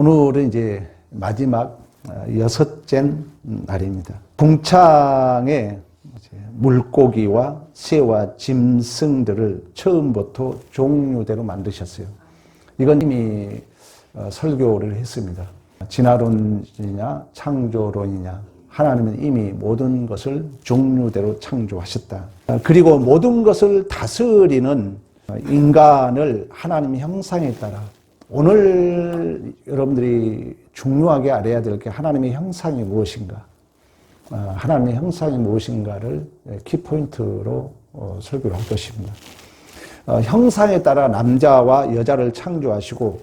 오늘은 이제 마지막 여섯째 날입니다. 궁창에 물고기와 새와 짐승들을 처음부터 종류대로 만드셨어요. 이건 이미 설교를 했습니다. 진화론이냐 창조론이냐, 하나님은 이미 모든 것을 종류대로 창조하셨다. 그리고 모든 것을 다스리는 인간을 하나님 형상에 따라, 오늘 여러분들이 중요하게 알아야 될 게 하나님의 형상이 무엇인가, 하나님의 형상이 무엇인가를 키포인트로 설교를 할 것입니다. 형상에 따라 남자와 여자를 창조하시고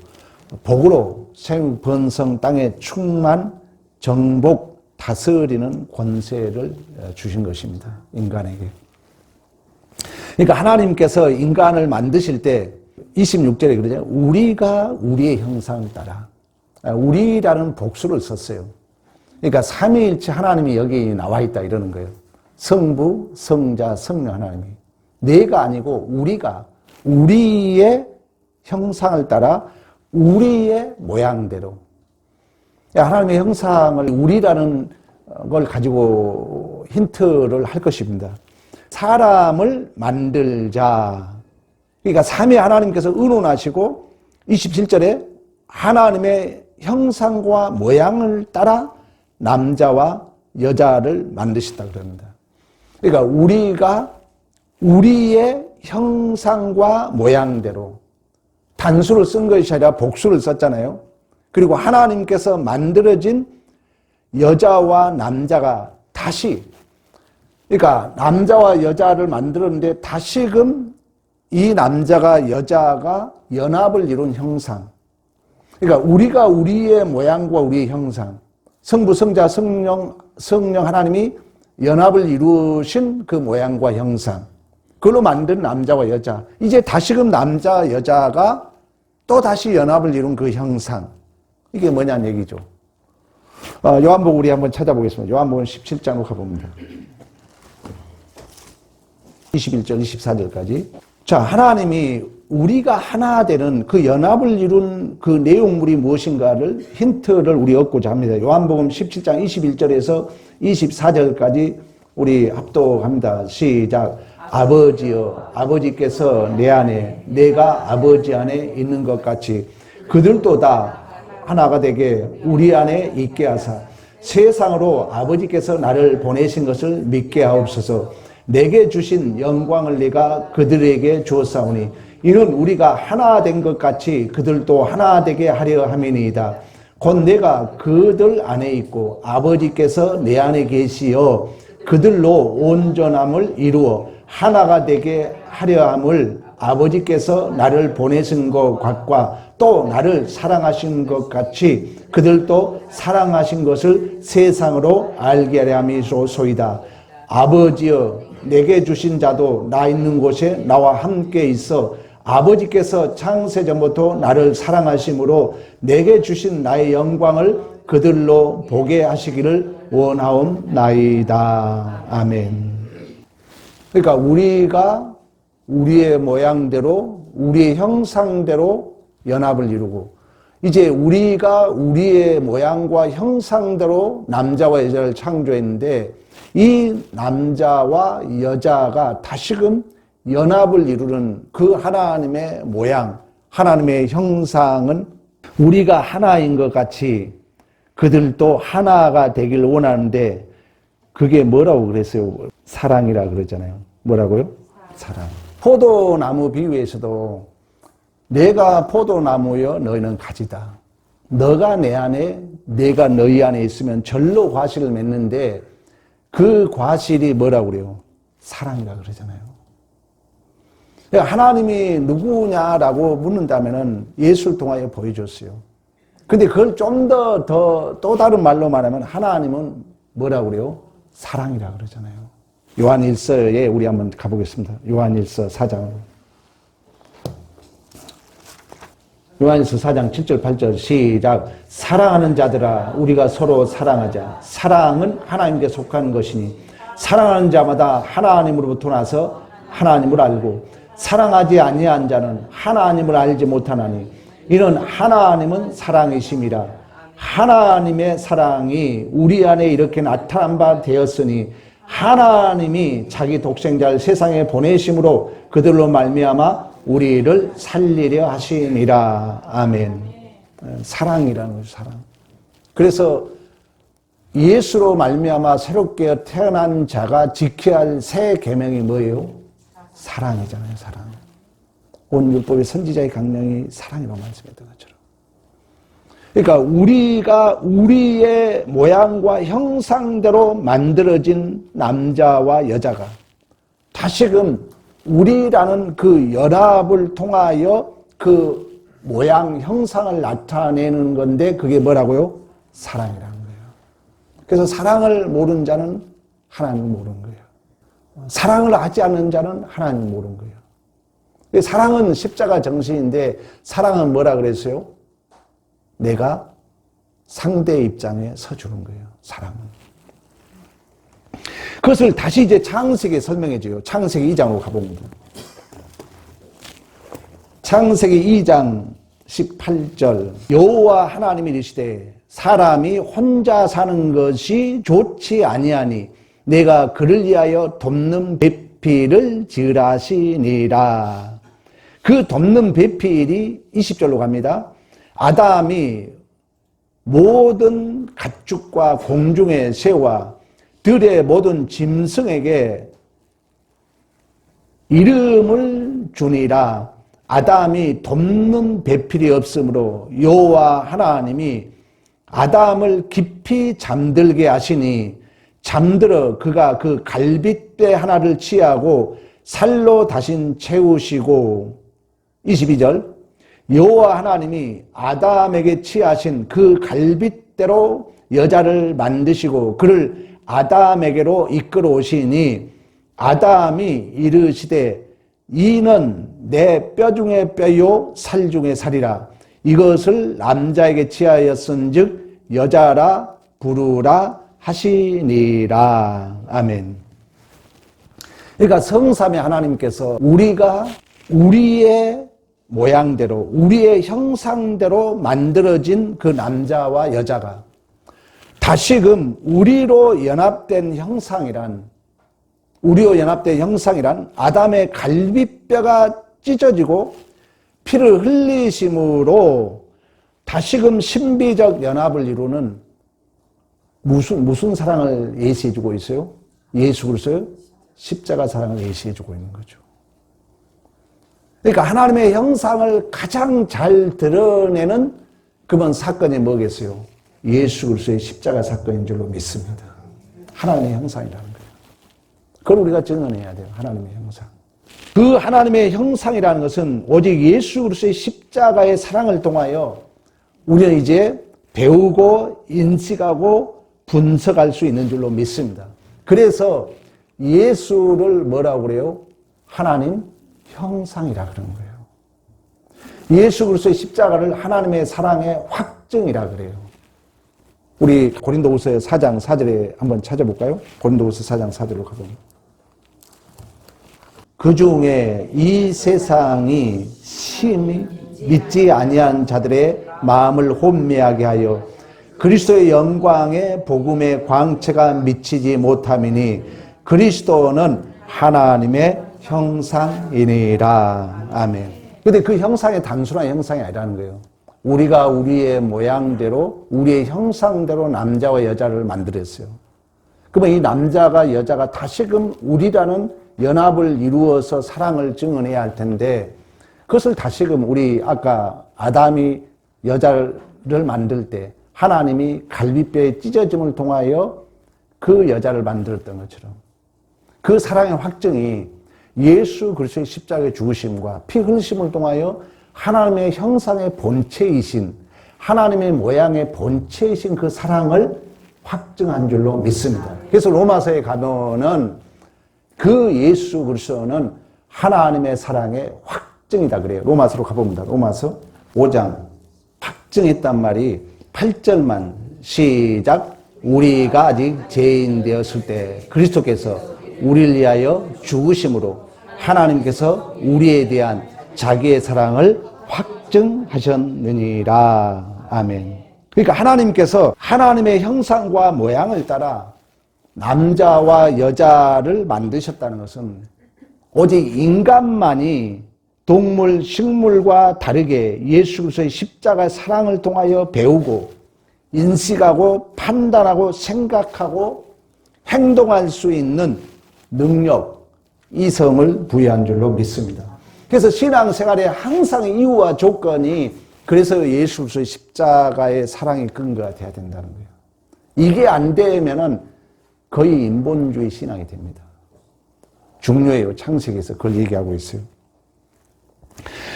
복으로 생번성 땅에 충만 정복 다스리는 권세를 주신 것입니다. 인간에게. 그러니까 하나님께서 인간을 만드실 때 26절에 그러잖아요. 우리가 우리의 형상을 따라. 우리라는 복수를 썼어요. 그러니까 삼위일체 하나님이 여기 나와 있다 이러는 거예요. 성부, 성자, 성령 하나님이. 내가 아니고 우리가 우리의 형상을 따라 우리의 모양대로. 하나님의 형상을 우리라는 걸 가지고 힌트를 할 것입니다. 사람을 만들자. 그러니까 삼위 하나님께서 의논하시고 27절에 하나님의 형상과 모양을 따라 남자와 여자를 만드셨다 그럽니다. 그러니까 우리가 우리의 형상과 모양대로, 단수를 쓴 것이 아니라 복수를 썼잖아요. 그리고 하나님께서 만들어진 여자와 남자가 다시, 그러니까 남자와 여자를 만들었는데 다시금 이 남자가 여자가 연합을 이룬 형상. 그러니까 우리가 우리의 모양과 우리의 형상, 성부, 성자, 성령 하나님이 연합을 이루신 그 모양과 형상, 그걸로 만든 남자와 여자. 이제 다시금 남자, 여자가 또 다시 연합을 이룬 그 형상. 이게 뭐냐는 얘기죠. 요한복음 우리 한번 찾아보겠습니다. 요한복음 17장으로 가봅니다. 21절, 24절까지. 자, 하나님이 우리가 하나 되는 그 연합을 이룬 그 내용물이 무엇인가를 힌트를 우리 얻고자 합니다. 요한복음 17장 21절에서 24절까지 우리 합독합니다. 시작. 아버지여, 아버지께서 내 안에, 내가 아버지 안에 있는 것 같이 그들도 다 하나가 되게 우리 안에 있게 하사 세상으로 아버지께서 나를 보내신 것을 믿게 하옵소서. 내게 주신 영광을 네가 그들에게 주었사오니 이는 우리가 하나 된 것 같이 그들도 하나 되게 하려 함이니이다. 곧 내가 그들 안에 있고 아버지께서 내 안에 계시어 그들로 온전함을 이루어 하나가 되게 하려 함을 아버지께서 나를 보내신 것 같과 또 나를 사랑하신 것 같이 그들도 사랑하신 것을 세상으로 알게 하려 함이소이다. 아버지여, 내게 주신 자도 나 있는 곳에 나와 함께 있어 아버지께서 창세전부터 나를 사랑하심으로 내게 주신 나의 영광을 그들로 보게 하시기를 원하옵나이다. 아멘. 그러니까 우리가 우리의 모양대로, 우리의 형상대로 연합을 이루고, 이제 우리가 우리의 모양과 형상대로 남자와 여자를 창조했는데, 이 남자와 여자가 다시금 연합을 이루는 그 하나님의 모양, 하나님의 형상은 우리가 하나인 것 같이 그들도 하나가 되길 원하는데, 그게 뭐라고 그랬어요? 사랑이라 그러잖아요. 뭐라고요? 사랑. 포도나무 비유에서도 내가 포도나무여 너희는 가지다. 너가 내 안에, 내가 너희 안에 있으면 절로 과실을 맺는데 그 과실이 뭐라고 그래요? 사랑이라 그러잖아요. 하나님이 누구냐라고 묻는다면은 예수를 통하여 보여줬어요. 근데 그걸 좀 또 다른 말로 말하면 하나님은 뭐라고 그래요? 사랑이라 그러잖아요. 요한일서에 우리 한번 가보겠습니다. 요한일서 4장으로. 요한일서 4장 7절 8절 시작. 사랑하는 자들아 우리가 서로 사랑하자. 사랑은 하나님께 속한 것이니 사랑하는 자마다 하나님으로부터 나서 하나님을 알고 사랑하지 아니한 자는 하나님을 알지 못하나니 이는 하나님은 사랑이심이라. 하나님의 사랑이 우리 안에 이렇게 나타난 바 되었으니 하나님이 자기 독생자를 세상에 보내심으로 그들로 말미암아 우리를 살리려 하심이라. 아멘. 사랑이라는 거죠, 사랑. 그래서 예수로 말미암아 새롭게 태어난 자가 지켜야 할 새 계명이 뭐예요? 사랑이잖아요, 사랑. 온 율법의 선지자의 강령이 사랑이라고 말씀했던 것처럼. 그러니까 우리가 우리의 모양과 형상대로 만들어진 남자와 여자가 다시금 우리라는 그 연합을 통하여 그 모양, 형상을 나타내는 건데 그게 뭐라고요? 사랑이라는 거예요. 그래서 사랑을 모르는 자는 하나님을 모르는 거예요. 사랑을 하지 않는 자는 하나님을 모르는 거예요. 사랑은 십자가 정신인데 사랑은 뭐라 그랬어요? 내가 상대의 입장에 서주는 거예요. 사랑은. 그것을 다시 이제 창세기에 설명해 줘요. 창세기 2장으로 가봅니다. 창세기 2장 18절 여호와 하나님이 이르시되 사람이 혼자 사는 것이 좋지 아니하니 내가 그를 위하여 돕는 배필을 지으라시니라. 그 돕는 배필이 20절로 갑니다. 아담이 모든 가축과 공중의 새와 들의 모든 짐승에게 이름을 주니라. 아담이 돕는 배필이 없으므로 여호와 하나님이 아담을 깊이 잠들게 하시니 잠들어 그가 그 갈빗대 하나를 취하고 살로 다시 채우시고 22절 여호와 하나님이 아담에게 취하신 그 갈빗대로 여자를 만드시고 그를 아담에게로 이끌어 오시니 아담이 이르시되 이는 내 뼈 중에 뼈요 살 중에 살이라. 이것을 남자에게 취하였은즉 여자라 부르라 하시니라. 아멘. 그러니까 성삼위 하나님께서 우리가 우리의 모양대로 우리의 형상대로 만들어진 그 남자와 여자가 다시금 우리로 연합된 형상이란 아담의 갈비뼈가 찢어지고 피를 흘리심으로 다시금 신비적 연합을 이루는 무슨 사랑을 예시해주고 있어요? 예수 그리스도의 십자가 사랑을 예시해주고 있는 거죠. 그러니까 하나님의 형상을 가장 잘 드러내는 그런 사건이 뭐겠어요? 예수 그리스도의 십자가 사건인 줄로 믿습니다. 하나님의 형상이라는 거예요. 그걸 우리가 증언해야 돼요. 하나님의 형상. 그 하나님의 형상이라는 것은 오직 예수 그리스도의 십자가의 사랑을 통하여 우리는 이제 배우고 인식하고 분석할 수 있는 줄로 믿습니다. 그래서 예수를 뭐라고 그래요? 하나님 형상이라 그러는 거예요. 예수 그리스도의 십자가를 하나님의 사랑의 확증이라 그래요. 우리 고린도후서 4장 4절에 한번 찾아볼까요? 고린도후서 4장 4절로 가보면 그 중에 이 세상이 심히 믿지 아니한 자들의 마음을 혼미하게 하여 그리스도의 영광의 복음의 광채가 미치지 못함이니 그리스도는 하나님의 형상이니라. 아멘. 근데 그 형상이 단순한 형상이 아니라는 거예요. 우리가 우리의 모양대로 우리의 형상대로 남자와 여자를 만들었어요. 그러면 이 남자가 여자가 다시금 우리라는 연합을 이루어서 사랑을 증언해야 할 텐데 그것을 다시금 우리 아까 아담이 여자를 만들 때 하나님이 갈비뼈의 찢어짐을 통하여 그 여자를 만들었던 것처럼 그 사랑의 확증이 예수 그리스도의 십자가의 죽으심과 피 흘리심을 통하여 하나님의 형상의 본체이신 하나님의 모양의 본체이신 그 사랑을 확증한 줄로 믿습니다. 그래서 로마서에 가면은 그 예수 그리스도는 하나님의 사랑의 확증이다 그래요. 로마서로 가봅니다. 로마서 5장 확증했단 말이 8절만 시작. 우리가 아직 죄인 되었을 때 그리스도께서 우리를 위하여 죽으심으로 하나님께서 우리에 대한 자기의 사랑을 확증하셨느니라. 아멘. 그러니까 하나님께서 하나님의 형상과 모양을 따라 남자와 여자를 만드셨다는 것은 오직 인간만이 동물, 식물과 다르게 예수 그리스도의 십자가 사랑을 통하여 배우고 인식하고 판단하고 생각하고 행동할 수 있는 능력, 이성을 부여한 줄로 믿습니다. 그래서 신앙생활에 항상 이유와 조건이 그래서 예수 그리스도의 십자가의 사랑이 근거가 돼야 된다는 거예요. 이게 안 되면은 거의 인본주의 신앙이 됩니다. 중요해요. 창세기에서 그걸 얘기하고 있어요.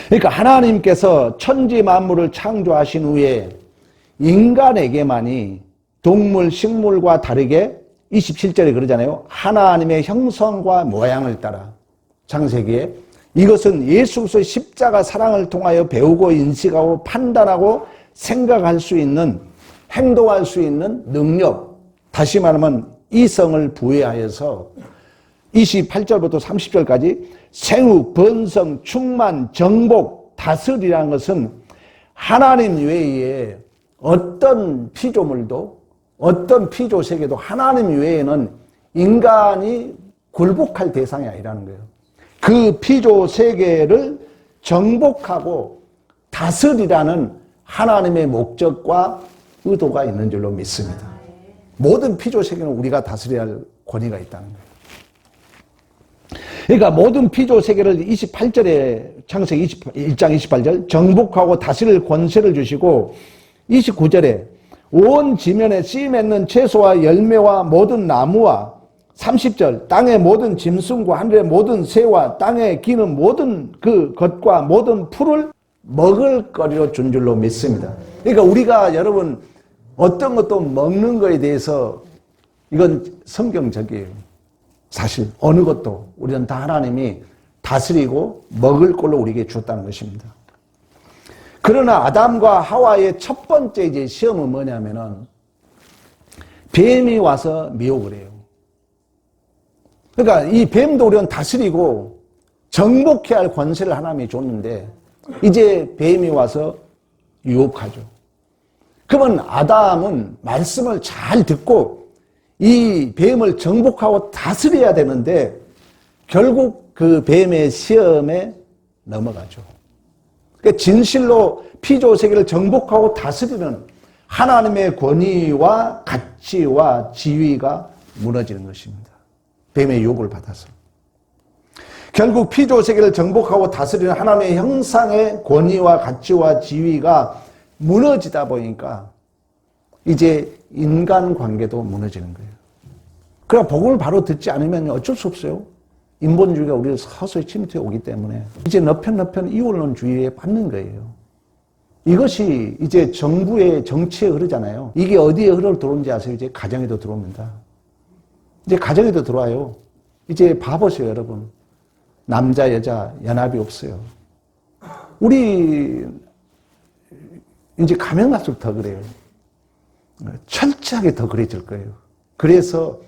그러니까 하나님께서 천지 만물을 창조하신 후에 인간에게만이 동물, 식물과 다르게 27절에 그러잖아요. 하나님의 형상과 모양을 따라 창세기에 이것은 예수 그리스도의 십자가 사랑을 통하여 배우고 인식하고 판단하고 생각할 수 있는 행동할 수 있는 능력, 다시 말하면 이성을 부여하여서 28절부터 30절까지 생육, 번성, 충만, 정복, 다스리라는 것은 하나님 외에 어떤 피조물도 어떤 피조세계도 하나님 외에는 인간이 굴복할 대상이 아니라는 거예요. 그 피조세계를 정복하고 다스리라는 하나님의 목적과 의도가 있는 줄로 믿습니다. 모든 피조세계는 우리가 다스려야 할 권위가 있다는 거예요. 그러니까 모든 피조세계를 28절에 창세기 1장 28절 정복하고 다스릴 권세를 주시고 29절에 온 지면에 씨 맺는 채소와 열매와 모든 나무와 30절 땅의 모든 짐승과 하늘의 모든 새와 땅에 기는 모든 그 것과 모든 풀을 먹을 거리로 준 줄로 믿습니다. 그러니까 우리가 여러분 어떤 것도 먹는 거에 대해서 이건 성경적이에요. 사실 어느 것도 우리는 다 하나님이 다스리고 먹을 걸로 우리에게 주었다는 것입니다. 그러나 아담과 하와의 첫 번째 이제 시험은 뭐냐면은 뱀이 와서 미혹을 해요. 그러니까 이 뱀도 우리는 다스리고 정복해야 할 권세를 하나님이 줬는데 이제 뱀이 와서 유혹하죠. 그러면 아담은 말씀을 잘 듣고 이 뱀을 정복하고 다스려야 되는데 결국 그 뱀의 시험에 넘어가죠. 그러니까 진실로 피조세계를 정복하고 다스리는 하나님의 권위와 가치와 지위가 무너지는 것입니다. 뱀의 유혹을 받아서. 결국 피조세계를 정복하고 다스리는 하나님의 형상의 권위와 가치와 지위가 무너지다 보니까 이제 인간관계도 무너지는 거예요. 그러나 복음을 바로 듣지 않으면 어쩔 수 없어요. 인본주의가 우리를 서서히 침투해 오기 때문에 이제 너편 이원론주의에 받는 거예요. 이것이 이제 정부의 정치에 흐르잖아요. 이게 어디에 흐러 들어오는지 아세요? 이제 가정에도 들어옵니다. 이제 가정에도 들어와요. 이제 봐보세요, 여러분. 남자, 여자 연합이 없어요. 우리 이제 가면 갈수록 더 그래요. 철저하게 더 그래질 거예요. 그래서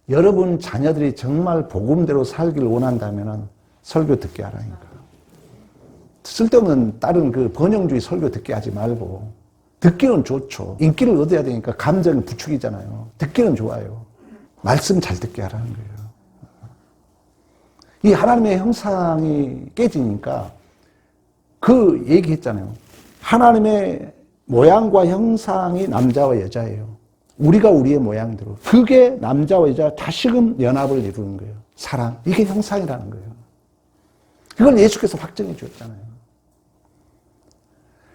여러분 자녀들이 정말 복음대로 살기를 원한다면 설교 듣게 하라니까. 쓸데없는 다른 그 번영주의 설교 듣게 하지 말고 듣기는 좋죠. 인기를 얻어야 되니까 감정이 부추기잖아요. 듣기는 좋아요. 말씀 잘 듣게 하라는 거예요. 이 하나님의 형상이 깨지니까 그 얘기했잖아요. 하나님의 모양과 형상이 남자와 여자예요. 우리가 우리의 모양대로. 그게 남자와 여자 다시금 연합을 이루는 거예요. 사랑. 이게 형상이라는 거예요. 그걸 예수께서 확정해 주었잖아요.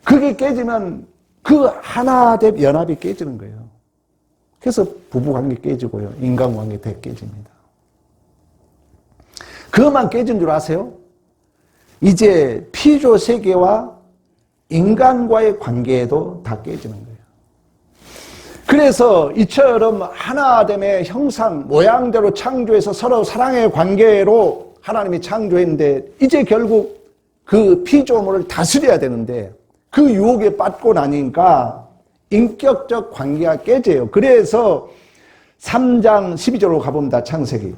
그게 깨지면 그 하나됨 연합이 깨지는 거예요. 그래서 부부관계 깨지고요. 인간관계 다 깨집니다. 그것만 깨진 줄 아세요? 이제 피조세계와 인간과의 관계에도 다 깨지는 거예요. 그래서 이처럼 하나됨의 형상, 모양대로 창조해서 서로 사랑의 관계로 하나님이 창조했는데 이제 결국 그 피조물을 다스려야 되는데 그 유혹에 빠지고 나니까 인격적 관계가 깨져요. 그래서 3장 12절로 가봅니다. 창세기.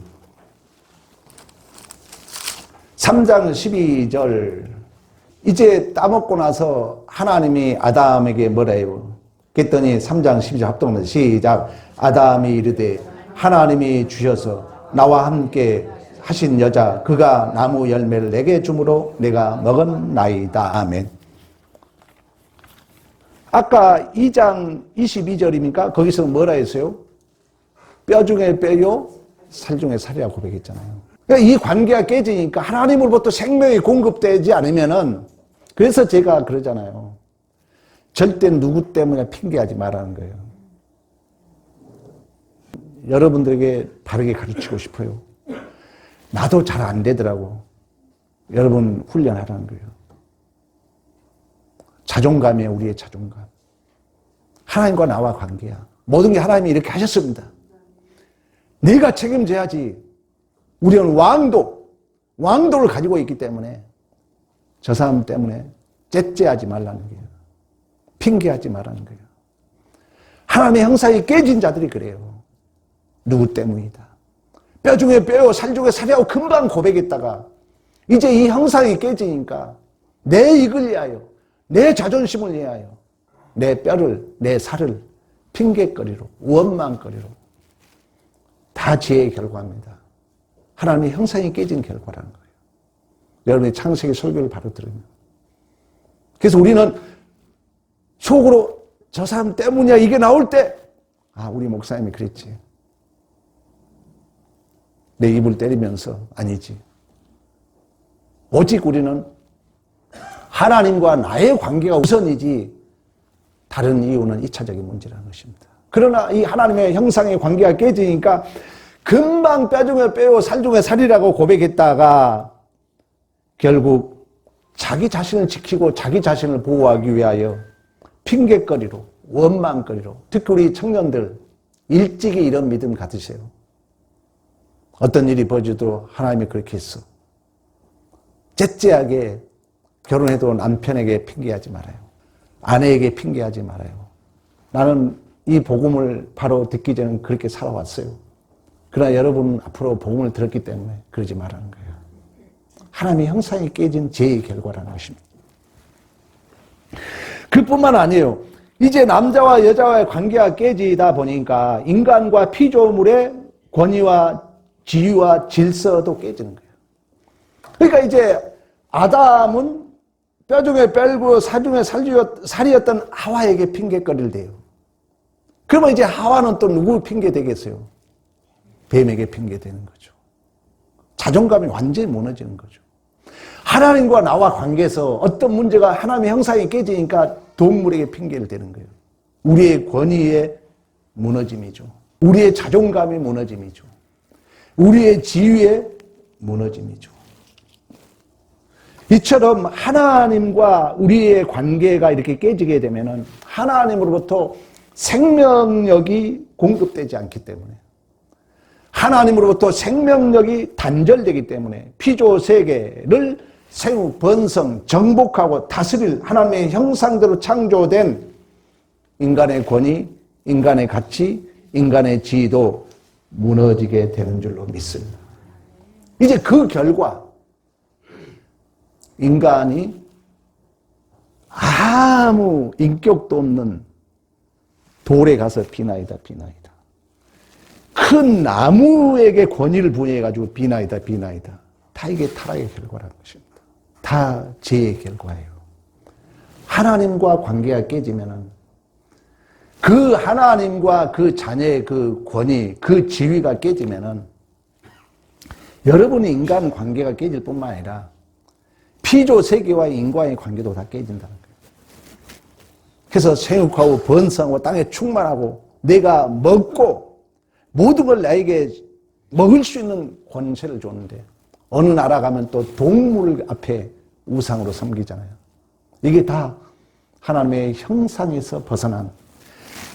3장 12절 이제 따먹고 나서 하나님이 아담에게 뭐라 해요? 그랬더니 3장 12절 합동하면서 시작. 아담이 이르되 하나님이 주셔서 나와 함께 하신 여자 그가 나무 열매를 내게 주므로 내가 먹었나이다. 아멘. 아까 2장 22절입니까? 거기서 뭐라 했어요? 뼈 중에 뼈요 살 중에 살이라고 고백했잖아요. 그러니까 이 관계가 깨지니까 하나님으로부터 생명이 공급되지 않으면은, 그래서 제가 그러잖아요. 절대 누구 때문에 핑계하지 말라는 거예요. 여러분들에게 바르게 가르치고 싶어요. 나도 잘 안 되더라고. 여러분 훈련하라는 거예요. 자존감이에요. 우리의 자존감. 하나님과 나와 관계야. 모든 게 하나님이 이렇게 하셨습니다. 내가 책임져야지. 우리는 왕도를 가지고 있기 때문에 저 사람 때문에 째째하지 말라는 거예요. 핑계하지 말라는 거예요. 하나님의 형상이 깨진 자들이 그래요. 누구 때문이다. 뼈 중에 뼈요 살 중에 살이라고 금방 고백했다가 이제 이 형상이 깨지니까 내 이익을 위하여, 내 자존심을 위하여 내 뼈를, 내 살을 핑계거리로, 원망거리로, 다 죄의 결과입니다. 하나님의 형상이 깨진 결과라는 거예요. 여러분이 창세기 설교를 바로 들으면. 그래서 우리는 속으로 저 사람 때문이야 이게 나올 때, 아, 우리 목사님이 그랬지. 내 입을 때리면서 아니지. 오직 우리는 하나님과 나의 관계가 우선이지 다른 이유는 2차적인 문제라는 것입니다. 그러나 이 하나님의 형상의 관계가 깨지니까 금방 뼈 중에 뼈요 살 중에 살이라고 고백했다가 결국 자기 자신을 지키고 자기 자신을 보호하기 위하여 핑계거리로, 원망거리로, 특히 우리 청년들 일찍이 이런 믿음 가지세요. 어떤 일이 벌어져도 하나님이 그렇게 했어. 째째하게 결혼해도 남편에게 핑계하지 말아요. 아내에게 핑계하지 말아요. 나는 이 복음을 바로 듣기 전에 그렇게 살아왔어요. 그러나 여러분 앞으로 복음을 들었기 때문에 그러지 말라는 거예요. 하나님의 형상이 깨진 죄의 결과라는 것입니다. 그뿐만 아니에요. 이제 남자와 여자와의 관계가 깨지다 보니까 인간과 피조물의 권위와 지위와 질서도 깨지는 거예요. 그러니까 이제 아담은 뼈 중에 뼈고 살 중에 살이었던 하와에게 핑계거리를 대요. 그러면 이제 하와는 또 누구 핑계 되겠어요? 뱀에게 핑계 되는 거죠. 자존감이 완전히 무너지는 거죠. 하나님과 나와 관계에서 어떤 문제가 하나님의 형상이 깨지니까 동물에게 핑계를 대는 거예요. 우리의 권위의 무너짐이죠. 우리의 자존감의 무너짐이죠. 우리의 지위의 무너짐이죠. 이처럼 하나님과 우리의 관계가 이렇게 깨지게 되면은 하나님으로부터 생명력이 공급되지 않기 때문에, 하나님으로부터 생명력이 단절되기 때문에 피조 세계를 생후 번성, 정복하고 다스릴 하나님의 형상대로 창조된 인간의 권위, 인간의 가치, 인간의 지위도 무너지게 되는 줄로 믿습니다. 이제 그 결과 인간이 아무 인격도 없는 돌에 가서 비나이다. 큰 나무에게 권위를 부여해가지고 비나이다. 다 이게 타락의 결과라는 것입니다. 다 죄의 결과예요. 하나님과 관계가 깨지면은 그 하나님과 그 자녀의 그 권위, 그 지위가 깨지면은 여러분의 인간 관계가 깨질 뿐만 아니라 피조 세계와의 인과의 관계도 다 깨진다는 거예요. 그래서 생육하고 번성하고 땅에 충만하고 내가 먹고 모든 걸 나에게 먹을 수 있는 권세를 줬는데 어느 나라 가면 또 동물 앞에 우상으로 섬기잖아요. 이게 다 하나님의 형상에서 벗어난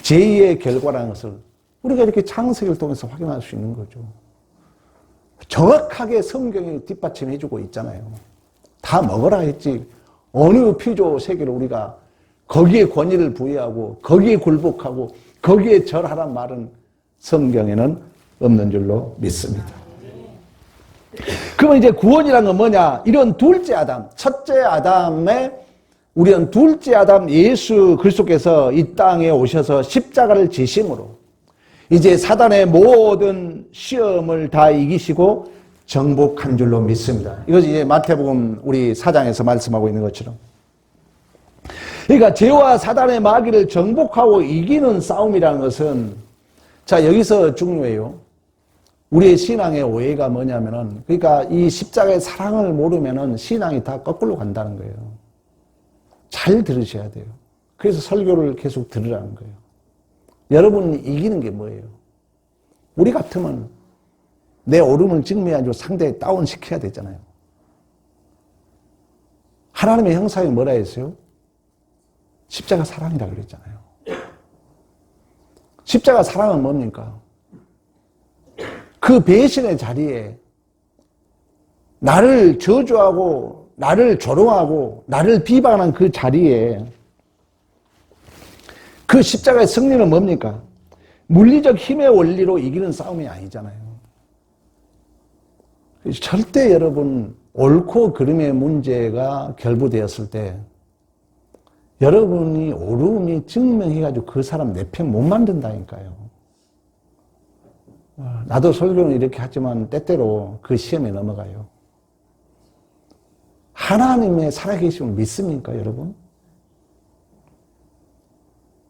죄의 결과라는 것을 우리가 이렇게 창세기를 통해서 확인할 수 있는 거죠. 정확하게 성경이 뒷받침해주고 있잖아요. 다 먹어라 했지. 어느 피조 세계를 우리가 거기에 권위를 부여하고 거기에 굴복하고 거기에 절하란 말은 성경에는 없는 줄로 믿습니다. 그러면 이제 구원이란 건 뭐냐? 이런 둘째 아담, 첫째 아담의 우리는 둘째 아담 예수 그리스도께서 이 땅에 오셔서 십자가를 지심으로 이제 사단의 모든 시험을 다 이기시고 정복한 줄로 믿습니다. 이것이 이제 마태복음 우리 4장에서 말씀하고 있는 것처럼. 그러니까 죄와 사단의 마귀를 정복하고 이기는 싸움이라는 것은, 자, 여기서 중요해요. 우리의 신앙의 오해가 뭐냐면은, 그러니까 이 십자가의 사랑을 모르면은 신앙이 다 거꾸로 간다는 거예요. 잘 들으셔야 돼요. 그래서 설교를 계속 들으라는 거예요. 여러분이 이기는 게 뭐예요? 우리 같으면 내 오름을 증명해가지고 상대 다운시켜야 되잖아요. 하나님의 형상이 뭐라 했어요? 십자가 사랑이라고 그랬잖아요. 십자가 사랑은 뭡니까? 그 배신의 자리에 나를 저주하고 나를 조롱하고 나를 비방하는 그 자리에 그 십자가의 승리는 뭡니까? 물리적 힘의 원리로 이기는 싸움이 아니잖아요. 절대 여러분 옳고 그름의 문제가 결부되었을 때 여러분이 옳음이 증명해가지고 그 사람 내 편 못 만든다니까요. 나도 설교는 이렇게 하지만 때때로 그 시험에 넘어가요. 하나님의 살아계심을 믿습니까, 여러분?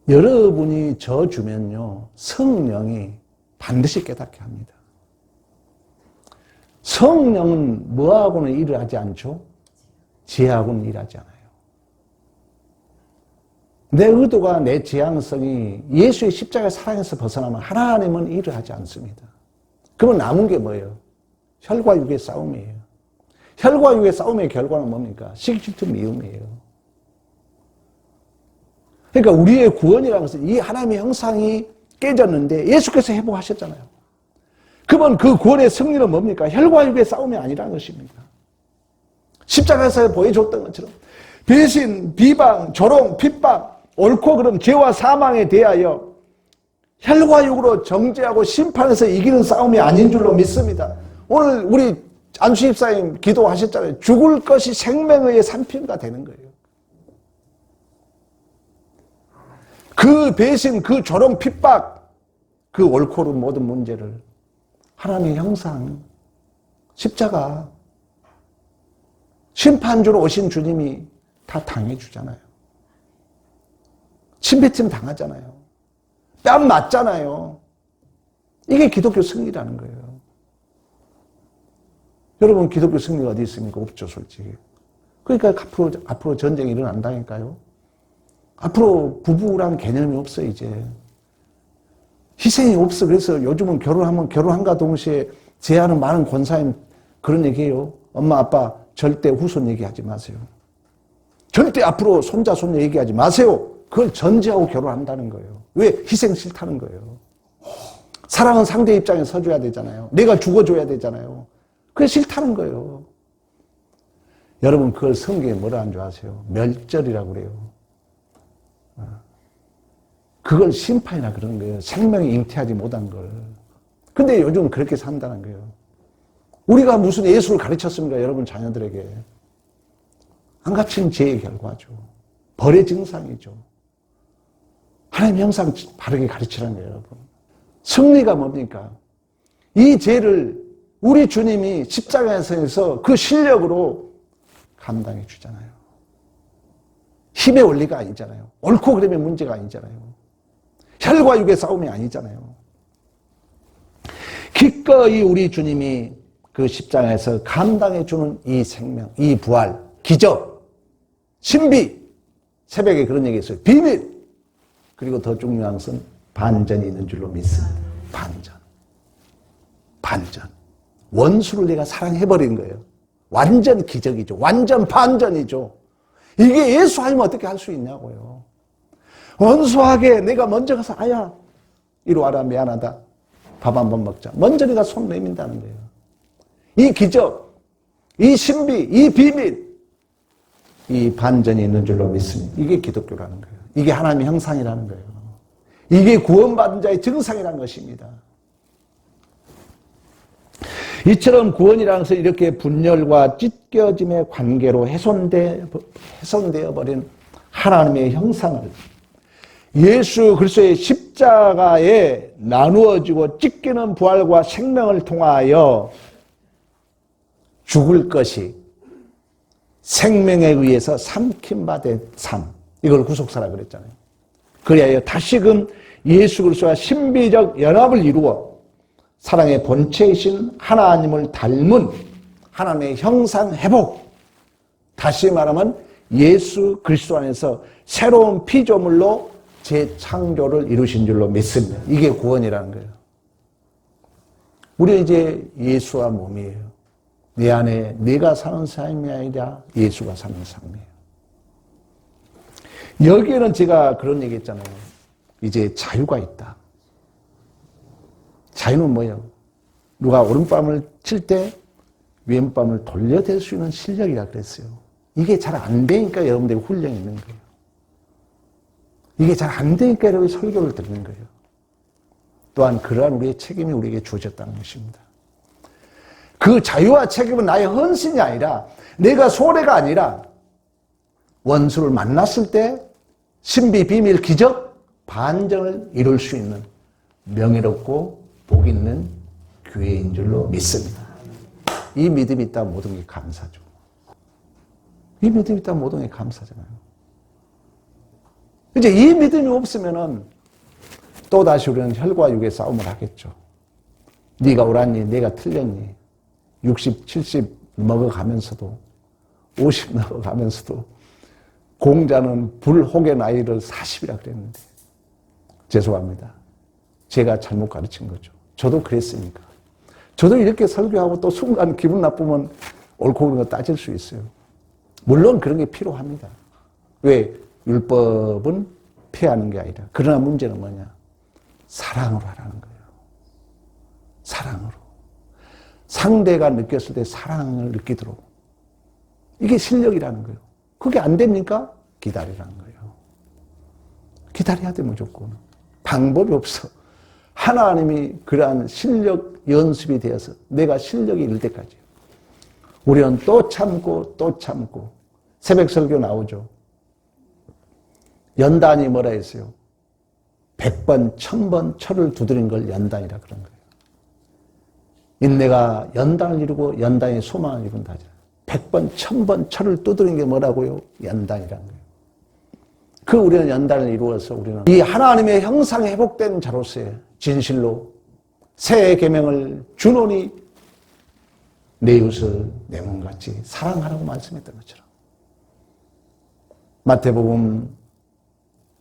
여러분이 져주면요, 성령이 반드시 깨닫게 합니다. 성령은 뭐하고는 일을 하지 않죠? 지혜하고는 일하지 않아요. 내 의도가 내 지향성이 예수의 십자가의 사랑에서 벗어나면 하나님은 일을 하지 않습니다. 그러면 남은 게 뭐예요? 혈과 육의 싸움이에요. 혈과 육의 싸움의 결과는 뭡니까? 시기, 질투, 미움이에요. 그러니까 우리의 구원이라는 것은 이 하나님의 형상이 깨졌는데 예수께서 회복하셨잖아요. 그러면 그 구원의 승리는 뭡니까? 혈과 육의 싸움이 아니라는 것입니다. 십자가에서 보여줬던 것처럼 배신, 비방, 조롱, 핍박, 옳고 그름, 죄와 사망에 대하여 혈과 육으로 정죄하고 심판해서 이기는 싸움이 아닌 줄로 믿습니다. 오늘 우리 안수 집사님 기도하셨잖아요. 죽을 것이 생명의 산편가 되는 거예요. 그 배신, 그 조롱, 핍박, 그 옳고 그름 모든 문제를 하나님의 형상, 십자가, 심판주로 오신 주님이 다 당해주잖아요. 침뱉음 당하잖아요. 뺨 맞잖아요. 이게 기독교 승리라는 거예요. 여러분, 기독교 승리가 어디 있습니까? 없죠, 솔직히. 그러니까 앞으로 전쟁이 일어난다니까요. 앞으로 부부란 개념이 없어, 이제. 희생이 없어. 그래서 요즘은 결혼하면 결혼한가 동시에 제하는 많은 권사님 그런 얘기해요. 엄마, 아빠 절대 후손 얘기하지 마세요. 절대 앞으로 손자, 손녀 얘기하지 마세요. 그걸 전제하고 결혼한다는 거예요. 왜? 희생 싫다는 거예요. 사랑은 상대 입장에 서줘야 되잖아요. 내가 죽어줘야 되잖아요. 그게 싫다는 거예요. 여러분, 그걸 성경에 뭐라 하는 줄 아세요? 멸절이라고 그래요. 그걸 심판이라 그러는 거예요. 생명이 잉태하지 못한 걸. 근데 요즘 그렇게 산다는 거예요. 우리가 무슨 예수를 가르쳤습니까? 여러분 자녀들에게. 안 갇힌 죄의 결과죠. 벌의 증상이죠. 하나님의 형상 바르게 가르치라는 거예요, 여러분. 승리가 뭡니까? 이 죄를 우리 주님이 십자가에서 그 실력으로 감당해 주잖아요. 힘의 원리가 아니잖아요. 옳고 그름의 문제가 아니잖아요. 혈과 육의 싸움이 아니잖아요. 기꺼이 우리 주님이 그 십자가에서 감당해 주는 이 생명, 이 부활, 기적, 신비, 새벽에 그런 얘기 했어요. 비밀, 그리고 더 중요한 것은 반전이 있는 줄로 믿습니다. 반전. 원수를 내가 사랑해버린 거예요. 완전 기적이죠. 완전 반전이죠. 이게 예수 아니면 어떻게 할 수 있냐고요. 원수하게 내가 먼저 가서 아야 이리 와라 미안하다 밥 한번 먹자. 먼저 내가 손 내민다는 거예요. 이 기적, 이 신비, 이 비밀, 이 반전이 있는 줄로 믿습니다. 이게 기독교라는 거예요. 이게 하나님의 형상이라는 거예요. 이게 구원받은 자의 증상이라는 것입니다. 이처럼 구원이라는 것은 이렇게 분열과 찢겨짐의 관계로 훼손되어 버린 하나님의 형상을 예수 그리스도의 십자가에 나누어지고 찢기는 부활과 생명을 통하여 죽을 것이 생명에 의해서 삼킴받은 삶, 이걸 구속사라 그랬잖아요. 그리하여 다시금 예수 그리스도와 신비적 연합을 이루어 사랑의 본체이신 하나님을 닮은 하나님의 형상 회복, 다시 말하면 예수 그리스도 안에서 새로운 피조물로 재창조를 이루신 줄로 믿습니다. 이게 구원이라는 거예요. 우리 이제 예수와 몸이에요. 내 안에 내가 사는 삶이 아니라 예수가 사는 삶이에요. 여기에는 제가 그런 얘기 했잖아요. 이제 자유가 있다. 자유는 뭐예요? 누가 오른밤을 칠 때 왼밤을 돌려댈 수 있는 실력이라 그랬어요. 이게 잘 안 되니까 여러분들이 훈련이 있는 거예요. 이게 잘 안 되니까 여러분이 설교를 듣는 거예요. 또한 그러한 우리의 책임이 우리에게 주어졌다는 것입니다. 그 자유와 책임은 나의 헌신이 아니라 내가 소래가 아니라 원수를 만났을 때 신비, 비밀, 기적, 반전을 이룰 수 있는 명예롭고 복 있는 교회인 줄로 믿습니다. 이 믿음이 있다면 모든 게 감사죠. 이 믿음이 있다면 모든 게 감사잖아요. 이제 이 믿음이 없으면은 또다시 우리는 혈과 육의 싸움을 하겠죠. 네가 옳았니? 내가 틀렸니? 60, 70 먹어가면서도 50 넘어가면서도 공자는 불혹의 나이를 40이라 그랬는데 죄송합니다. 제가 잘못 가르친 거죠. 저도 그랬으니까. 저도 이렇게 설교하고 또 순간 기분 나쁘면 옳고 그른 거 따질 수 있어요. 물론 그런 게 필요합니다. 왜? 율법은 피하는 게 아니라. 그러나 문제는 뭐냐? 사랑으로 하라는 거예요. 사랑으로. 상대가 느꼈을 때 사랑을 느끼도록. 이게 실력이라는 거예요. 그게 안 됩니까? 기다리라는 거예요. 기다려야 돼, 무조건. 방법이 없어. 하나님이 그러한 실력 연습이 되어서 내가 실력이 이를 때까지. 우리는 또 참고 또 참고. 새벽 설교 나오죠. 연단이 뭐라 했어요? 100번, 1000번 철을 두드린 걸 연단이라 그런 거예요. 인내가 연단을 이루고 연단이 소망을 이룬다 하잖아요. 100번, 1000번 철을 두드린 게 뭐라고요? 연단이라는 거예요. 그 우리는 연단을 이루어서 우리는 이 하나님의 형상에 회복된 자로서의 진실로 새 계명을 주노니 내 이웃을 내 몸같이 사랑하라고 말씀했던 것처럼 마태복음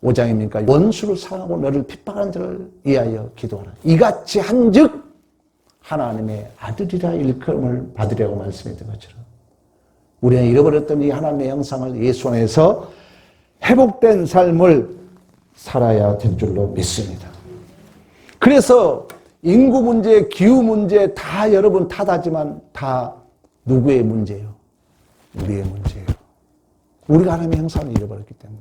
5장입니까? 원수를 사랑하고 너를 핍박하는 자를 위하여 기도하라. 이같이 한즉 하나님의 아들이라 일컬음을 받으려고 말씀했던 것처럼 우리는 잃어버렸던 이 하나님의 형상을 예수 안에서 회복된 삶을 살아야 될 줄로 믿습니다. 그래서 인구 문제, 기후 문제 다 여러분 탓하지만 다 누구의 문제예요? 우리의 문제예요. 우리가 하나님의 형상을 잃어버렸기 때문에.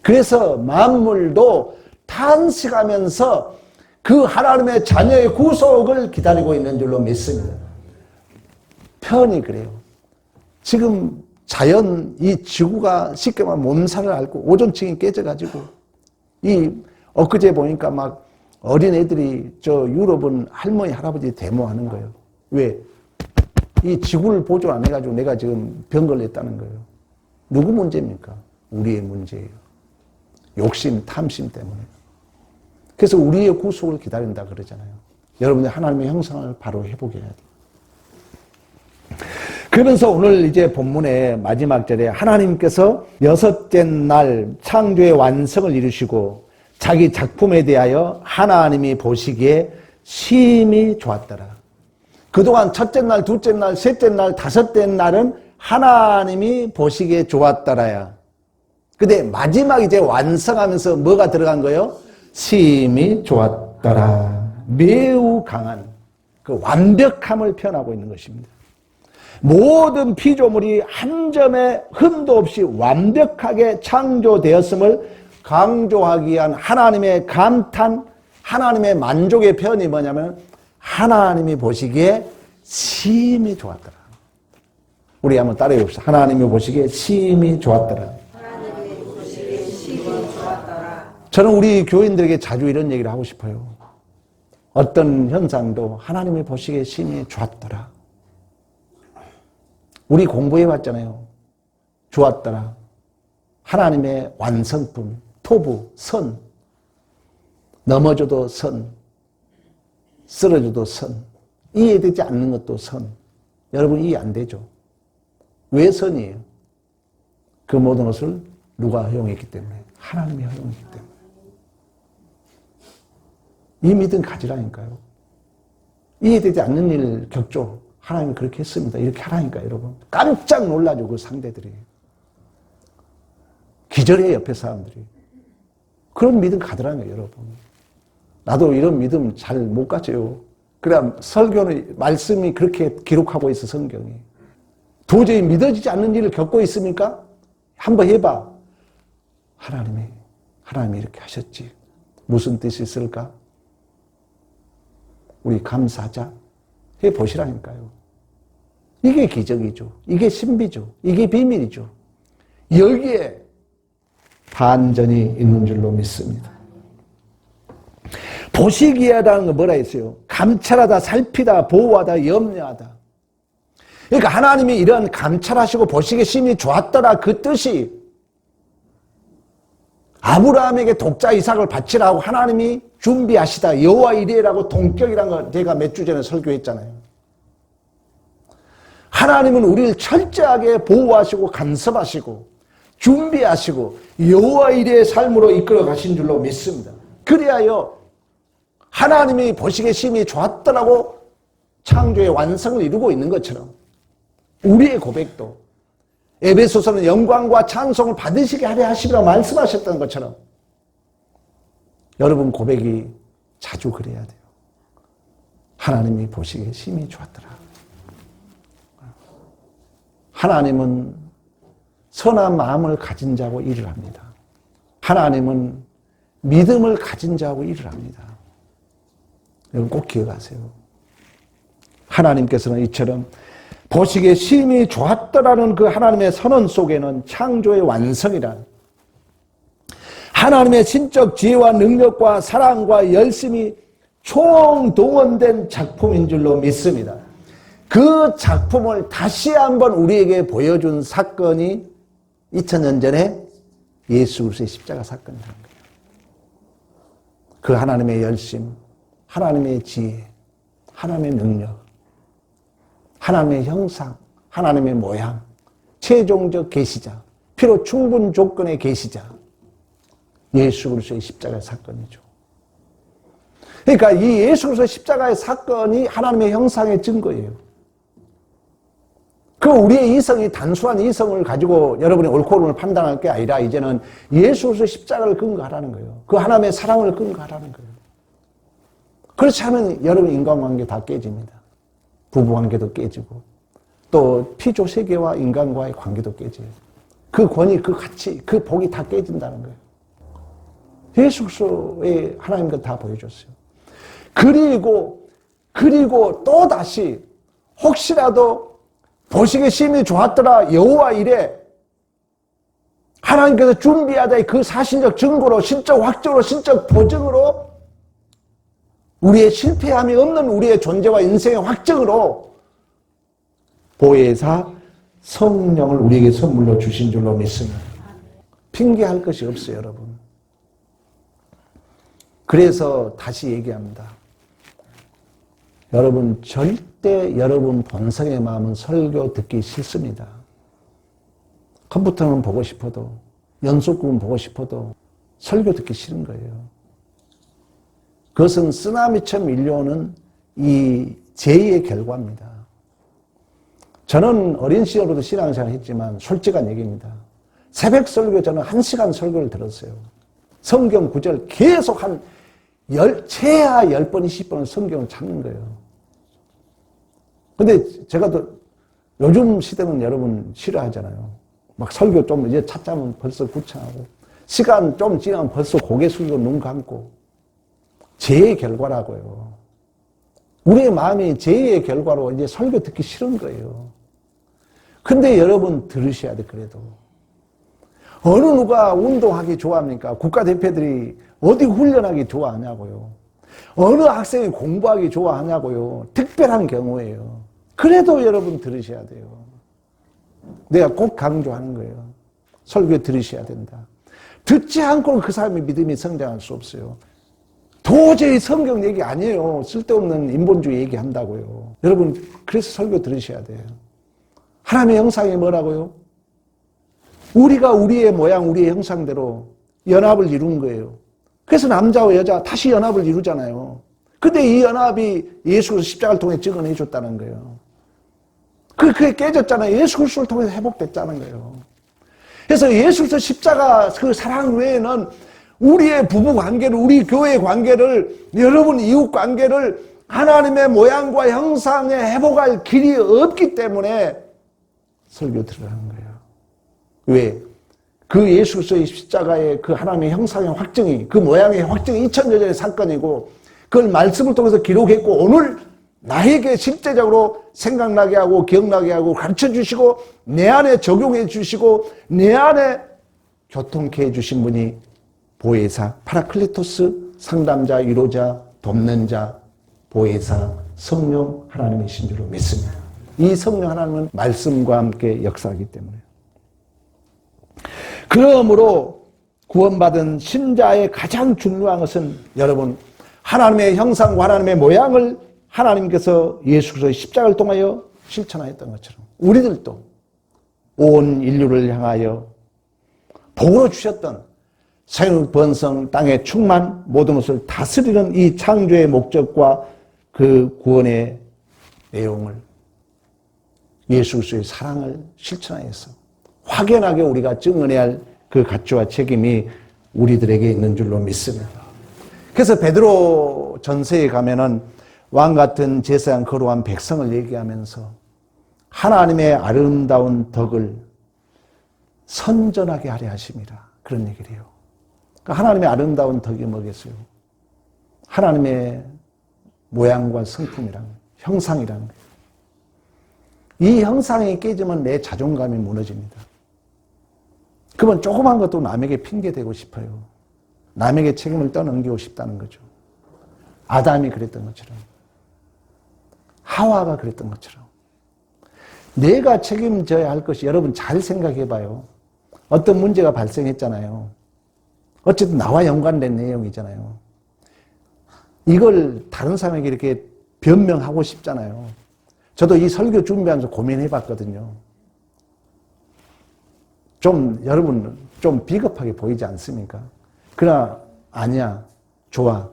그래서 만물도 탄식하면서 그 하나님의 자녀의 구속을 기다리고 있는 줄로 믿습니다. 편히 그래요. 지금 자연, 이 지구가 쉽게 말하면 몸살을 앓고 오존층이 깨져가지고 엊그제 보니까 막 어린애들이 저 유럽은 할머니, 할아버지 데모하는 거예요. 왜? 이 지구를 보존 안 해가지고 내가 지금 병 걸렸다는 거예요. 누구 문제입니까? 우리의 문제예요. 욕심, 탐심 때문에. 그래서 우리의 구속을 기다린다 그러잖아요. 여러분의 하나님의 형상을 바로 회복해야 돼요. 그러면서 오늘 이제 본문의 마지막 절에 하나님께서 여섯째 날 창조의 완성을 이루시고 자기 작품에 대하여 하나님이 보시기에 심히 좋았더라. 그동안 첫째 날, 둘째 날, 셋째 날, 다섯째 날은 하나님이 보시기에 좋았더라야. 근데 마지막 이제 완성하면서 뭐가 들어간 거예요? 심히 좋았더라. 매우 강한 그 완벽함을 표현하고 있는 것입니다. 모든 피조물이 한 점의 흠도 없이 완벽하게 창조되었음을 강조하기 위한 하나님의 감탄, 하나님의 만족의 표현이 뭐냐면 하나님이 보시기에 심히 좋았더라. 우리 한번 따라해 봅시다. 하나님이 보시기에 심히 좋았더라. 하나님이 보시기에 심히 좋았더라. 저는 우리 교인들에게 자주 이런 얘기를 하고 싶어요. 어떤 현상도 하나님이 보시기에 심히 좋았더라. 우리 공부해 왔잖아요. 좋았더라. 하나님의 완성품, 토부, 선. 넘어져도 선. 쓰러져도 선. 이해되지 않는 것도 선. 여러분 이해 안 되죠? 왜 선이에요? 그 모든 것을 누가 허용했기 때문에? 하나님이 허용했기 때문에. 이 믿음 가지라니까요. 이해되지 않는 일 겪죠. 하나님이 그렇게 했습니다. 이렇게 하라니까요, 여러분. 깜짝 놀라죠, 그 상대들이. 기절해, 옆에 사람들이. 그런 믿음 가더라는 거예요, 여러분. 나도 이런 믿음 잘 못 가져요. 그래, 설교는, 말씀이 그렇게 기록하고 있어, 성경이. 도저히 믿어지지 않는 일을 겪고 있습니까? 한번 해봐. 하나님이 이렇게 하셨지. 무슨 뜻이 있을까? 우리 감사하자. 해보시라니까요. 이게 기적이죠. 이게 신비죠. 이게 비밀이죠. 여기에 반전이 있는 줄로 믿습니다. 보시기하다는 거 뭐라 했어요? 감찰하다, 살피다, 보호하다, 염려하다. 그러니까 하나님이 이런 감찰하시고 보시기에 심히 좋았더라 그 뜻이 아브라함에게 독자 이삭을 바치라고 하나님이 준비하시다. 여호와 이레라고 동격이라는 걸 제가 몇 주 전에 설교했잖아요. 하나님은 우리를 철저하게 보호하시고 간섭하시고 준비하시고 여호와 이레의 삶으로 이끌어 가신 줄로 믿습니다. 그래야요 하나님이 보시기에 심히 좋았더라고 창조의 완성을 이루고 있는 것처럼 우리의 고백도 에베소서는 영광과 찬송을 받으시게 하려 하시라고 말씀하셨던 것처럼 여러분 고백이 자주 그래야 돼요. 하나님이 보시기에 심히 좋았더라. 하나님은 선한 마음을 가진 자고 일을 합니다. 하나님은 믿음을 가진 자고 일을 합니다. 여러분 꼭 기억하세요. 하나님께서는 이처럼 보시기에 심히 좋았더라는 그 하나님의 선언 속에는 창조의 완성이란 하나님의 신적 지혜와 능력과 사랑과 열심이 총동원된 작품인 줄로 믿습니다. 그 작품을 다시 한번 우리에게 보여준 사건이 2000년 전에 예수 그리스도의 십자가 사건이라는 거예요. 그 하나님의 열심, 하나님의 지혜, 하나님의 능력, 하나님의 형상, 하나님의 모양, 최종적 계시자, 필요 충분 조건의 계시자, 예수 그리스도의 십자가의 사건이죠. 그러니까 이 예수 그리스도의 십자가의 사건이 하나님의 형상의 증거예요. 그 우리의 이성이 단순한 이성을 가지고 여러분이 옳고 그름을 판단할 게 아니라 이제는 예수 그리스도의 십자가를 근거하라는 거예요. 그 하나님의 사랑을 근거하라는 거예요. 그렇지 않으면 여러분 인간관계 다 깨집니다. 부부관계도 깨지고 또 피조 세계와 인간과의 관계도 깨져요. 그 권위, 그 가치, 그 복이 다 깨진다는 거예요. 예수 그리스도의 하나님과 다 보여줬어요. 그리고 또 다시 혹시라도 보시기에 심히 좋았더라 여호와 이레 하나님께서 준비하다 그 사실적 증거로 신적 확증으로 신적 보증으로 우리의 실패함이 없는 우리의 존재와 인생의 확증으로 보혜사 성령을 우리에게 선물로 주신 줄로 믿습니다. 핑계할 것이 없어요, 여러분. 그래서 다시 얘기합니다. 여러분 절대 여러분 본성의 마음은 설교 듣기 싫습니다. 컴퓨터는 보고 싶어도 연속극은 보고 싶어도 설교 듣기 싫은 거예요. 그것은 쓰나미처럼 밀려오는 이 죄의 결과입니다. 저는 어린 시절부터 신앙생활을 했지만 솔직한 얘기입니다. 새벽 설교 저는 1시간 설교를 들었어요. 성경 구절 계속 최하 10번, 20번은 성경을 찾는 거예요. 근데 제가 또 요즘 시대는 여러분 싫어하잖아요. 막 설교 좀 이제 찾자면 벌써 구차하고 시간 좀 지나면 벌써 고개 숙이고 눈 감고 죄의 결과라고요. 우리의 마음이 죄의 결과로 이제 설교 듣기 싫은 거예요. 근데 여러분 들으셔야 돼, 그래도. 어느 누가 운동하기 좋아합니까? 국가대표들이 어디 훈련하기 좋아하냐고요. 어느 학생이 공부하기 좋아하냐고요. 특별한 경우에요. 그래도 여러분 들으셔야 돼요. 내가 꼭 강조하는 거예요. 설교 들으셔야 된다. 듣지 않고는 그 사람의 믿음이 성장할 수 없어요. 도저히 성경 얘기 아니에요. 쓸데없는 인본주의 얘기한다고요. 여러분 그래서 설교 들으셔야 돼요. 하나님의 형상이 뭐라고요? 우리가 우리의 모양, 우리의 형상대로 연합을 이룬 거예요. 그래서 남자와 여자 다시 연합을 이루잖아요. 근데 이 연합이 예수 그리스도 십자가를 통해 증언해 줬다는 거예요. 그게 깨졌잖아요. 예수 그리스도를 통해서 회복됐다는 거예요. 그래서 예수 그리스도 십자가 그 사랑 외에는 우리의 부부 관계를, 우리 교회 관계를, 여러분 이웃 관계를 하나님의 모양과 형상에 회복할 길이 없기 때문에 설교 들으라는 거예요. 왜? 그 예수 그리스도의 십자가의 그 하나님의 형상의 확증이, 그 모양의 확증이 2000년 전의 사건이고 그걸 말씀을 통해서 기록했고 오늘 나에게 실제적으로 생각나게 하고 기억나게 하고 가르쳐 주시고 내 안에 적용해 주시고 내 안에 교통케 해 주신 분이 보혜사, 파라클리토스, 상담자, 위로자, 돕는 자, 보혜사, 성령 하나님이신 줄로 믿습니다. 이 성령 하나님은 말씀과 함께 역사하기 때문에. 그러므로 구원받은 신자의 가장 중요한 것은 여러분 하나님의 형상과 하나님의 모양을 하나님께서 예수 그리스도의 십자가를 통하여 실천하였던 것처럼 우리들도 온 인류를 향하여 복으로 주셨던 생육 번성 땅의 충만 모든 것을 다스리는 이 창조의 목적과 그 구원의 내용을 예수 그리스도의 사랑을 실천하여서 확연하게 우리가 증언해야 할 그 가치와 책임이 우리들에게 있는 줄로 믿습니다. 그래서 베드로 전서에 가면은 왕 같은 제사장 거룩한 백성을 얘기하면서 하나님의 아름다운 덕을 선전하게 하려 하심이라 그런 얘기를 해요. 그러니까 하나님의 아름다운 덕이 뭐겠어요? 하나님의 모양과 성품이란 거예요. 형상이란 거예요. 이 형상이 깨지면 내 자존감이 무너집니다. 그러면 조그만 것도 남에게 핑계대고 싶어요. 남에게 책임을 떠넘기고 싶다는 거죠. 아담이 그랬던 것처럼 하와가 그랬던 것처럼 내가 책임져야 할 것이 여러분 잘 생각해 봐요. 어떤 문제가 발생했잖아요. 어쨌든 나와 연관된 내용이잖아요. 이걸 다른 사람에게 이렇게 변명하고 싶잖아요. 저도 이 설교 준비하면서 고민해 봤거든요. 좀 여러분 좀 비겁하게 보이지 않습니까? 그러나 아니야. 좋아.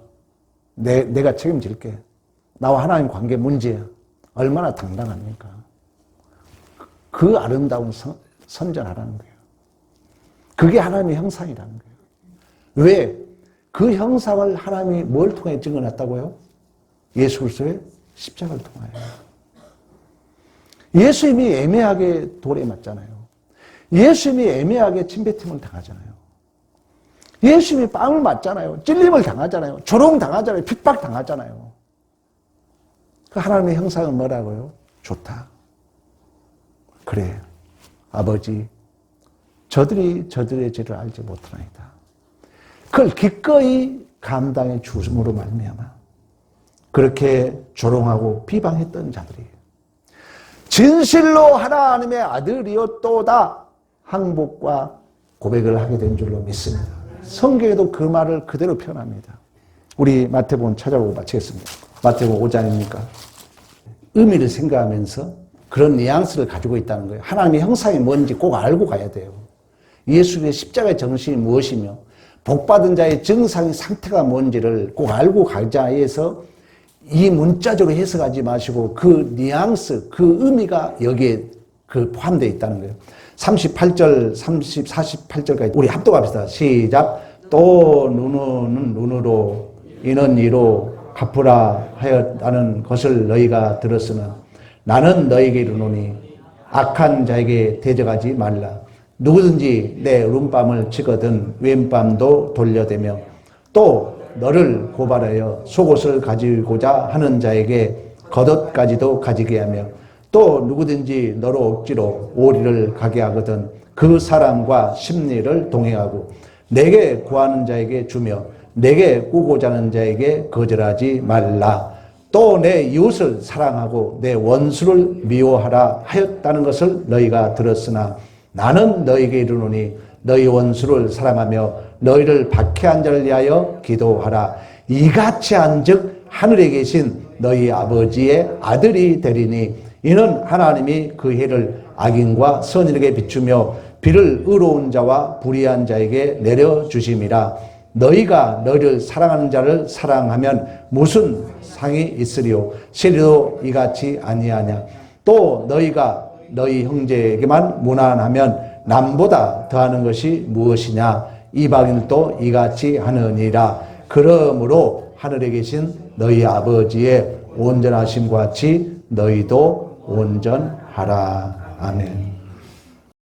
내가 책임질게. 나와 하나님 관계 문제야. 얼마나 당당합니까? 그 아름다운 선전하라는 거예요. 그게 하나님의 형상이라는 거예요. 왜? 그 형상을 하나님이 뭘 통해 증언했다고요? 예수 그리스도의 십자가를 통하여. 예수님이 애매하게 돌에 맞잖아요. 예수님이 애매하게 침뱉음을 당하잖아요. 예수님이 빵을 맞잖아요. 찔림을 당하잖아요. 조롱 당하잖아요. 핍박 당하잖아요. 그 하나님의 형상은 뭐라고요? 좋다. 그래. 아버지, 저들이 저들의 죄를 알지 못하나이다. 그걸 기꺼이 감당해 주심으로 말미암아 그렇게 조롱하고 비방했던 자들이에요. 진실로 하나님의 아들이었도다 항복과 고백을 하게 된 줄로 믿습니다. 성경에도 그 말을 그대로 표현합니다. 우리 마태복음 찾아보고 마치겠습니다. 마태복음 5장입니까? 의미를 생각하면서 그런 뉘앙스를 가지고 있다는 거예요. 하나님의 형상이 뭔지 꼭 알고 가야 돼요. 예수의 십자가의 정신이 무엇이며 복받은 자의 정상의 상태가 뭔지를 꼭 알고 가자 해서 이 문자적으로 해석하지 마시고 그 뉘앙스, 그 의미가 여기에 포함되어 있다는 거예요. 38절, 48절까지 우리 합독합시다. 시작. 또 눈은 눈으로 이는 이로 갚으라 하였다는 것을 너희가 들었으나 나는 너희에게 이르노니 악한 자에게 대적하지 말라. 누구든지 내 오른밤을 치거든 왼밤도 돌려대며 또 너를 고발하여 속옷을 가지고자 하는 자에게 겉옷까지도 가지게 하며 또 누구든지 너로 억지로 오리를 가게 하거든 그 사람과 심리를 동행하고 내게 구하는 자에게 주며 내게 꾸고자 하는 자에게 거절하지 말라. 또 내 이웃을 사랑하고 내 원수를 미워하라 하였다는 것을 너희가 들었으나 나는 너희에게 이르노니 너희 원수를 사랑하며 너희를 박해한 자를 위하여 기도하라. 이같이 한즉 하늘에 계신 너희 아버지의 아들이 되리니 이는 하나님이 그 해를 악인과 선인에게 비추며 비를 의로운 자와 불의한 자에게 내려주심이라. 너희가 너희를 사랑하는 자를 사랑하면 무슨 상이 있으리요? 시리도 이같이 아니하냐? 또 너희가 너희 형제에게만 무난하면 남보다 더하는 것이 무엇이냐? 이방인도 이같이 하느니라. 그러므로 하늘에 계신 너희 아버지의 온전하심과 같이 너희도 온전하라. 아멘.